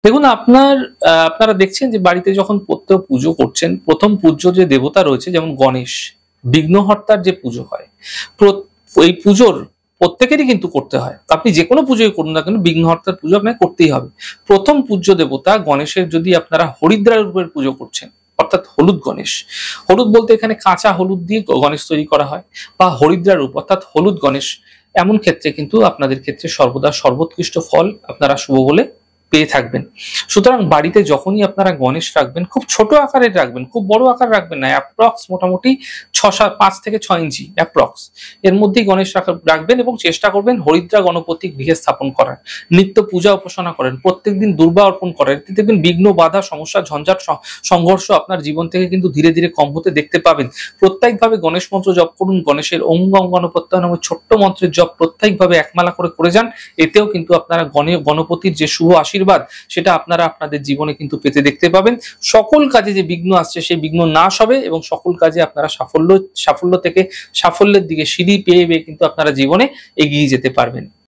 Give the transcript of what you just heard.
দেখুন আপনারা দেখছেন যে বাড়িতে যখন প্রত্যহ পুজো করছেন, ১ম পূজ্য যে দেবতা রয়েছে যেমন গণেশ, বিঘ্নহর্তার যে পুজো হয়, প্রত এই পুজোর প্রত্যেকেরই কিন্তু করতে হয়। আপনি যেকোনো পুজোই করুন না কেন বিঘ্নহর্তার পুজো আপনাকে করতেই হবে। ১ম পূজ্য দেবতা গণেশের যদি আপনারা হরিদ্রা রূপের পুজো করছেন, অর্থাৎ হলুদ গণেশ। হলুদ বলতে এখানে কাঁচা হলুদ দিয়ে গণেশ তৈরি করা হয় বা হরিদ্রা রূপ অর্থাৎ হলুদ গণেশ। এমন ক্ষেত্রে কিন্তু আপনাদের ক্ষেত্রে সর্বদা সর্বোৎকৃষ্ট ফল আপনারা শুভ বলে পেয়ে থাকবেন। সুতরাং বাড়িতে যখনই আপনারা গণেশ রাখবেন খুব ছোট আকারের রাখবেন, খুব বড় আকার রাখবেন না, অ্যাপ্রক্স মোটামুটি ৫ থেকে ৬ ইঞ্চি অ্যাপ্রক্স এর মধ্যেই গণেশ রাখবেন এবং চেষ্টা করবেন হরিদ্রা গণপতি গৃহে স্থাপন করার। নিত্য পূজা উপাসনা করেন, প্রত্যেকদিন দুর্বা অর্পণ করেন, এতে দেখবেন বিঘ্ন বাধা সমস্যা ঝঞ্ঝাট সংঘর্ষ আপনার জীবন থেকে কিন্তু ধীরে ধীরে কম হতে দেখতে পাবেন। প্রত্যেকভাবে গণেশ মন্ত্র জপ করুন, গণেশের ওম গং গণপত্যয় নামে ছোট্ট মন্ত্রের জপ প্রত্যেকভাবে একমালা করে যান। এতেও কিন্তু আপনারা গণপতির যে শুভ আশীর্বাদ সেটা আপনারা আপনাদের জীবনে কিন্তু পেতে দেখতে পাবেন। সকল কাজে যে বিঘ্ন আসছে সেই বিঘ্ন নাশ হবে এবং সকল কাজে আপনারা সাফল্য থেকে সাফল্যের দিকে সিঁড়ি পেয়ে কিন্তু আপনারা জীবনে এগিয়ে যেতে পারবেন।